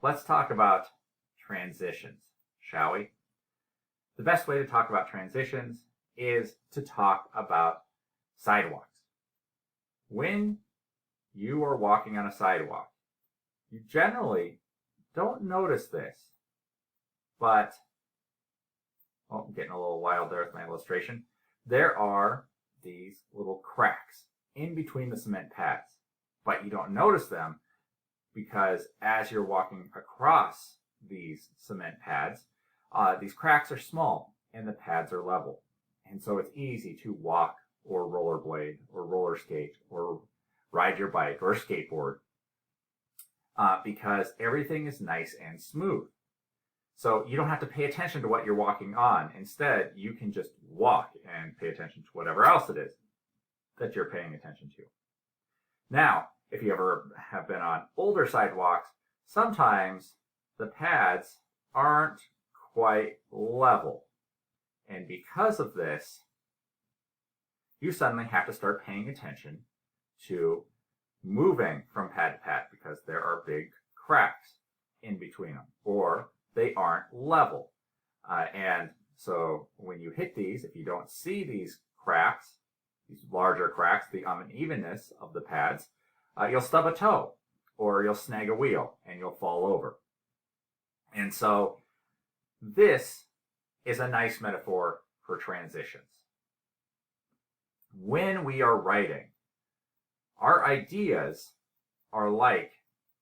let's talk about transitions, shall we? The best way to talk about transitions is to talk about sidewalks. When you are walking on a sidewalk, you generally don't notice this, but, I'm getting a little wild there with my illustration. There are these little cracks in between the cement pads, but you don't notice them because as you're walking across these cement pads, these cracks are small and the pads are level. And so it's easy to walk or rollerblade or roller skate or ride your bike or skateboard because everything is nice and smooth. So you don't have to pay attention to what you're walking on. Instead, you can just walk and pay attention to whatever else it is that you're paying attention to. Now, if you ever have been on older sidewalks, sometimes the pads aren't quite level. And because of this, you suddenly have to start paying attention to moving from pad to pad because there are big cracks in between them, or they aren't level. And so when you hit these, if you don't see these cracks, these larger cracks, the unevenness of the pads, you'll stub a toe or you'll snag a wheel and you'll fall over. And so this is a nice metaphor for transitions. When we are writing, our ideas are like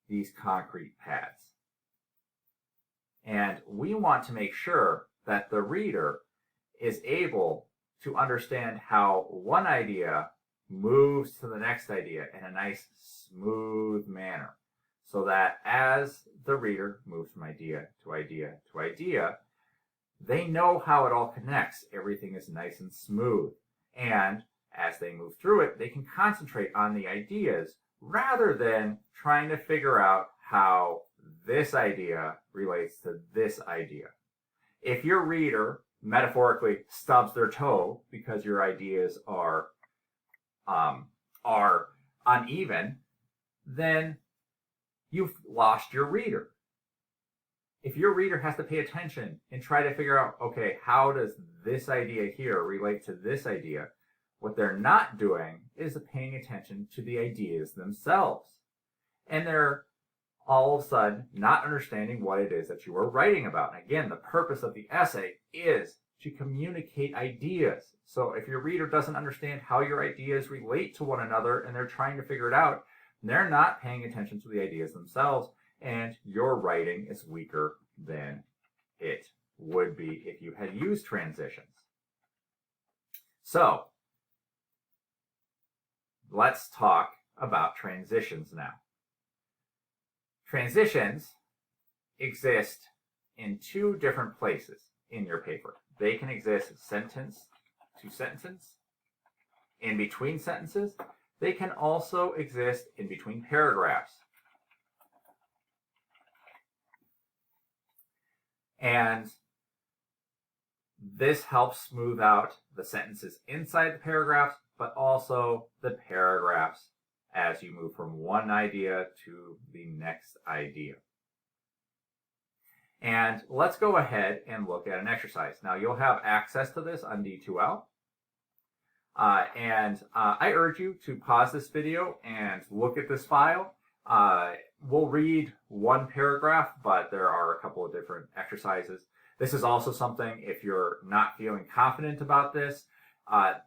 these concrete pads. And we want to make sure that the reader is able to understand how one idea moves to the next idea in a nice, smooth manner, so that as the reader moves from idea to idea to idea, they know how it all connects. Everything is nice and smooth. And as they move through it, they can concentrate on the ideas rather than trying to figure out how this idea relates to this idea. If your reader metaphorically stubs their toe because your ideas are uneven, then you've lost your reader. If your reader has to pay attention and try to figure out, okay, how does this idea here relate to this idea? What they're not doing is paying attention to the ideas themselves. And they're all of a sudden not understanding what it is that you are writing about. And again, the purpose of the essay is to communicate ideas. So if your reader doesn't understand how your ideas relate to one another and they're trying to figure it out, they're not paying attention to the ideas themselves, and your writing is weaker than it would be if you had used transitions. So let's talk about transitions now. Transitions exist in two different places in your paper. They can exist sentence to sentence, in between sentences. They can also exist in between paragraphs. And this helps smooth out the sentences inside the paragraphs, but also the paragraphs as you move from one idea to the next idea. And let's go ahead and look at an exercise. Now, you'll have access to this on D2L. I urge you to pause this video and look at this file. We'll read one paragraph, but there are a couple of different exercises. This is also something, if you're not feeling confident about this,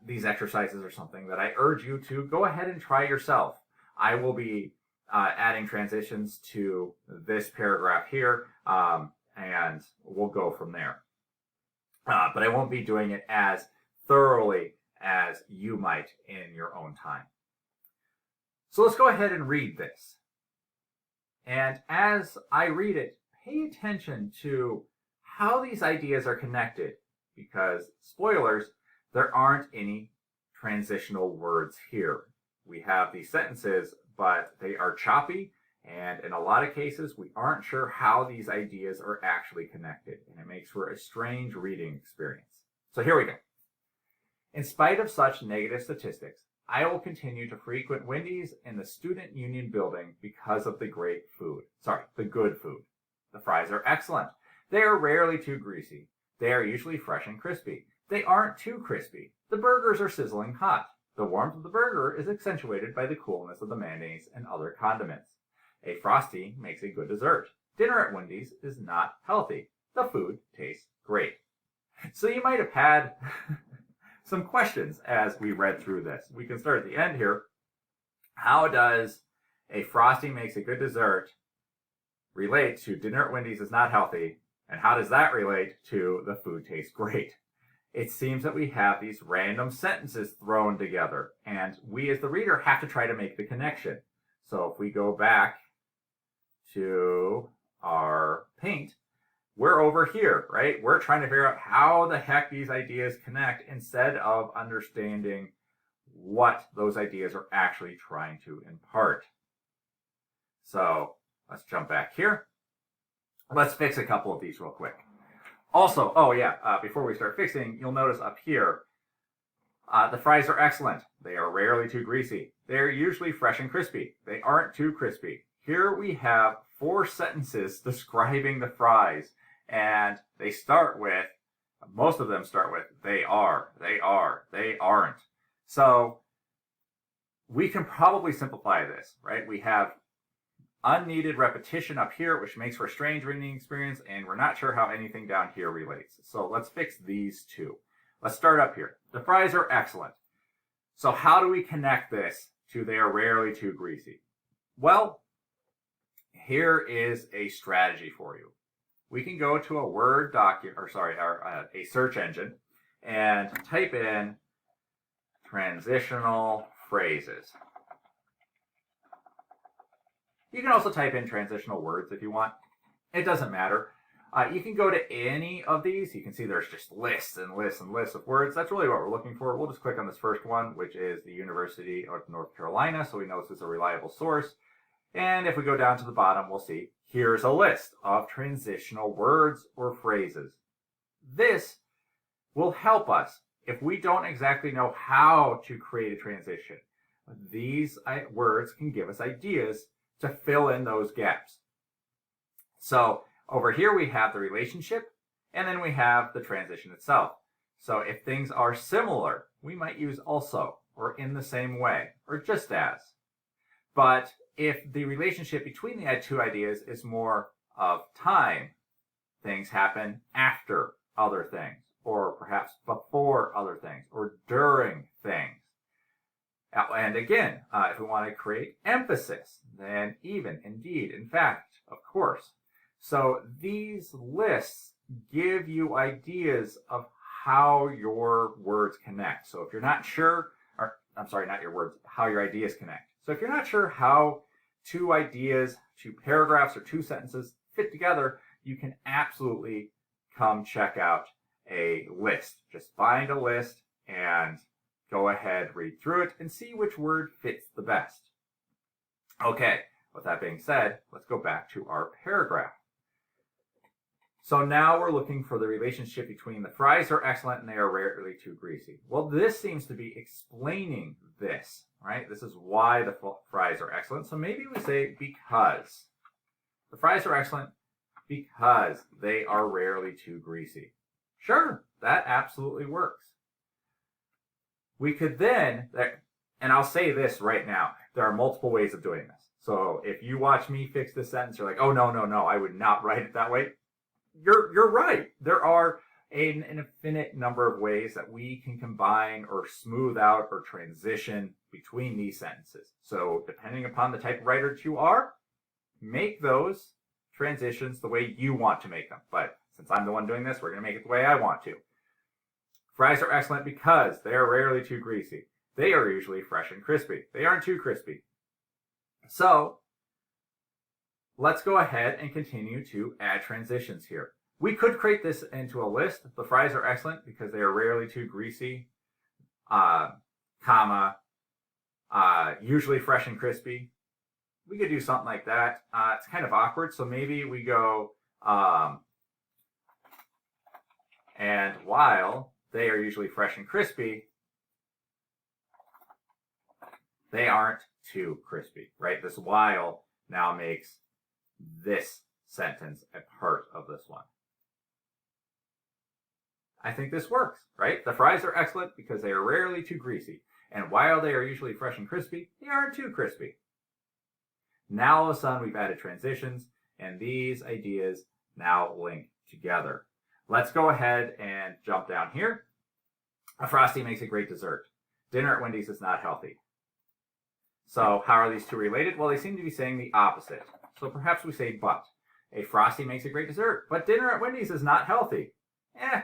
these exercises are something that I urge you to go ahead and try yourself. I will be adding transitions to this paragraph here, and we'll go from there. But I won't be doing it as thoroughly as you might in your own time. So let's go ahead and read this. And as I read it, pay attention to how these ideas are connected, because, spoilers, there aren't any transitional words here. We have these sentences, but they are choppy, and in a lot of cases, we aren't sure how these ideas are actually connected, and it makes for a strange reading experience. So here we go. In spite of such negative statistics, I will continue to frequent Wendy's in the Student Union building because of the good food. fries are excellent. They are rarely too greasy. They are usually fresh and crispy. They aren't too crispy. The burgers are sizzling hot. The warmth of the burger is accentuated by the coolness of the mayonnaise and other condiments. A Frosty makes a good dessert. Dinner at Wendy's is not healthy. The food tastes great. So you might have had some questions as we read through this. We can start at the end here. How does a Frosty makes a good dessert relate to dinner at Wendy's is not healthy? And how does that relate to the food tastes great? It seems that we have these random sentences thrown together, and we as the reader have to try to make the connection. So if we go back to our paint, we're over here, right? We're trying to figure out how the heck these ideas connect instead of understanding what those ideas are actually trying to impart. So let's jump back here. Let's fix a couple of these real quick. Also, before we start fixing, you'll notice up here, the fries are excellent. They are rarely too greasy. They're usually fresh and crispy. They aren't too crispy. Here we have 4 sentences describing the fries, and they start with, most of them start with, they are, they aren't. So we can probably simplify this, right? We have unneeded repetition up here, which makes for a strange reading experience, and we're not sure how anything down here relates. So let's fix these two. Let's start up here. The fries are excellent. So how do we connect this to they are rarely too greasy? Well, here is a strategy for you. We can go to a Word document, a search engine, and type in transitional phrases. You can also type in transitional words if you want. It doesn't matter. You can go to any of these. You can see there's just lists and lists and lists of words. That's really what we're looking for. We'll just click on this first one, which is the University of North Carolina, so we know this is a reliable source. And if we go down to the bottom, we'll see here's a list of transitional words or phrases. This will help us if we don't exactly know how to create a transition. These words can give us ideas to fill in those gaps. So over here we have the relationship, and then we have the transition itself. So if things are similar, we might use also, or in the same way, or just as. But if the relationship between the two ideas is more of time, things happen after other things, or perhaps before other things, or during things. And again, if we want to create emphasis, then even, indeed, in fact, of course. So these lists give you ideas of how your words connect. So if you're not sure, how your ideas connect. So if you're not sure how 2 ideas, 2 paragraphs, or 2 sentences fit together, you can absolutely come check out a list. Just find a list and go ahead, read through it, and see which word fits the best. Okay, with that being said, let's go back to our paragraph. So now we're looking for the relationship between the fries are excellent and they are rarely too greasy. Well, this seems to be explaining this, right? This is why the fries are excellent. So maybe we say because. The fries are excellent because they are rarely too greasy. Sure, that absolutely works. We could then, and I'll say this right now, there are multiple ways of doing this. So if you watch me fix this sentence, you're like, oh, no, I would not write it that way. You're right. There are an infinite number of ways that we can combine or smooth out or transition between these sentences. So depending upon the type of writer that you are, make those transitions the way you want to make them. But since I'm the one doing this, we're going to make it the way I want to. Fries are excellent because they are rarely too greasy. They are usually fresh and crispy. They aren't too crispy. So let's go ahead and continue to add transitions here. We could create this into a list. The fries are excellent because they are rarely too greasy, usually fresh and crispy. We could do something like that. It's kind of awkward, so maybe we go, and while they are usually fresh and crispy, they aren't too crispy, right? This while now makes this sentence a part of this one. I think this works, right? The fries are excellent because they are rarely too greasy, and while they are usually fresh and crispy, they aren't too crispy. Now all of a sudden we've added transitions, and these ideas now link together. Let's go ahead and jump down here. A Frosty makes a great dessert. Dinner at Wendy's is not healthy. So how are these two related? Well, they seem to be saying the opposite. So perhaps we say but. A Frosty makes a great dessert, but dinner at Wendy's is not healthy.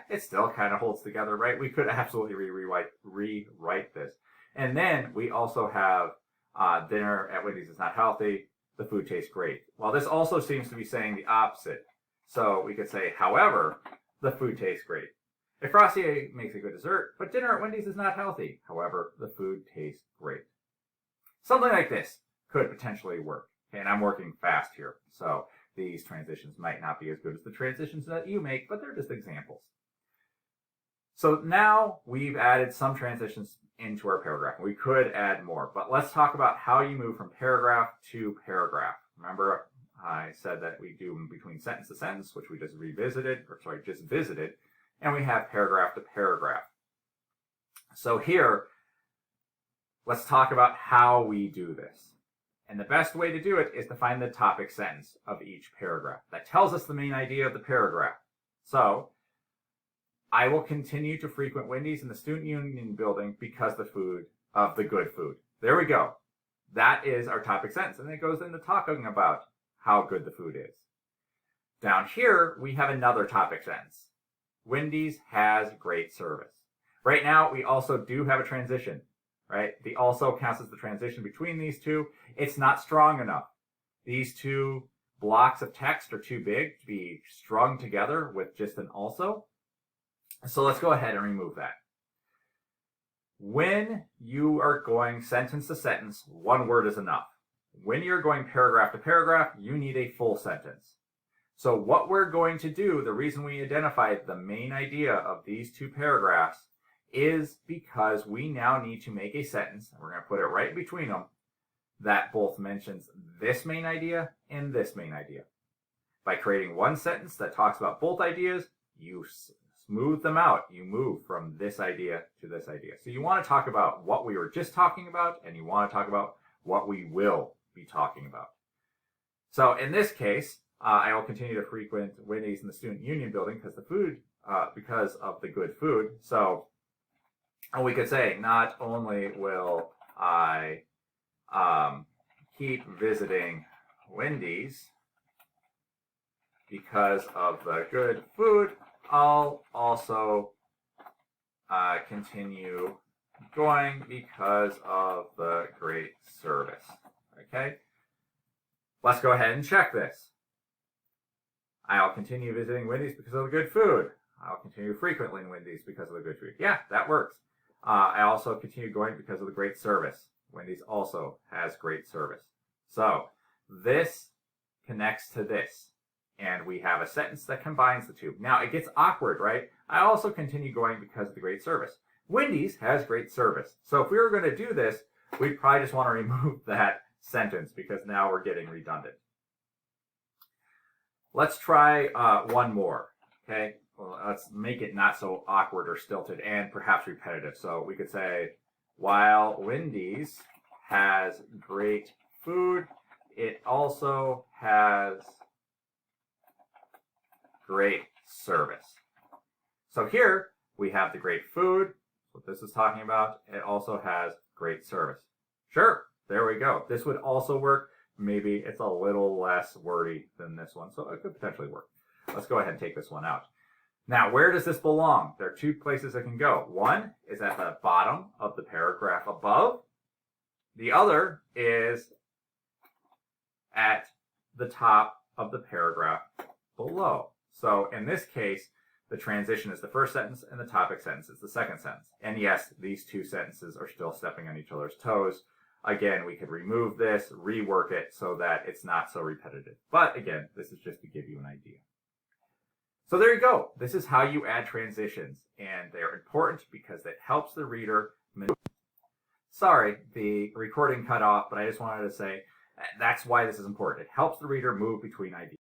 It still kind of holds together, right? We could absolutely rewrite this. And then we also have dinner at Wendy's is not healthy. The food tastes great. Well, this also seems to be saying the opposite. So we could say, however, the food tastes great. A Frosty makes a good dessert, but dinner at Wendy's is not healthy. However, the food tastes great. Something like this could potentially work. And I'm working fast here, so these transitions might not be as good as the transitions that you make, but they're just examples. So now we've added some transitions into our paragraph. We could add more, but let's talk about how you move from paragraph to paragraph. Remember, I said that we do between sentence to sentence, which we just visited, and we have paragraph to paragraph. So here, let's talk about how we do this. And the best way to do it is to find the topic sentence of each paragraph. That tells us the main idea of the paragraph. So, I will continue to frequent Wendy's in the Student Union building because of the good food. There we go. That is our topic sentence. And it goes into talking about how good the food is. Down here, we have another topic sentence. Wendy's has great service. Right now, we also do have a transition. Right? The also counts as the transition between these two. It's not strong enough. These two blocks of text are too big to be strung together with just an also. So let's go ahead and remove that. When you are going sentence to sentence, one word is enough. When you're going paragraph to paragraph, you need a full sentence. So what we're going to do, the reason we identified the main idea of these two paragraphs is because we now need to make a sentence, and we're going to put it right between them, that both mentions this main idea and this main idea. By creating one sentence that talks about both ideas, you smooth them out. You move from this idea to this idea. So you want to talk about what we were just talking about, and you want to talk about what we will be talking about. So in this case, I will continue to frequent Wendy's in the Student Union building because of the good food. So and we could say, not only will I keep visiting Wendy's because of the good food, I'll also continue going because of the great service. Okay? Let's go ahead and check this. I'll continue visiting Wendy's because of the good food. I'll continue frequently in Wendy's because of the good food. Yeah, that works. I also continue going because of the great service. Wendy's also has great service. So this connects to this, and we have a sentence that combines the two. Now it gets awkward, right? I also continue going because of the great service. Wendy's has great service. So if we were going to do this, we'd probably just want to remove that sentence because now we're getting redundant. Let's try one more, okay? Well, let's make it not so awkward or stilted and perhaps repetitive. So we could say, while Wendy's has great food, it also has great service. So here we have the great food, what this is talking about. It also has great service. Sure, there we go. This would also work. Maybe it's a little less wordy than this one, so it could potentially work. Let's go ahead and take this one out. Now, where does this belong? There are two places it can go. One is at the bottom of the paragraph above. The other is at the top of the paragraph below. So in this case, the transition is the first sentence and the topic sentence is the second sentence. And yes, these two sentences are still stepping on each other's toes. Again, we could remove this, rework it so that it's not so repetitive. But again, this is just to give you an idea. So there you go. This is how you add transitions, and they're important because it helps the reader. Sorry, the recording cut off, but I just wanted to say that's why this is important. It helps the reader move between ideas.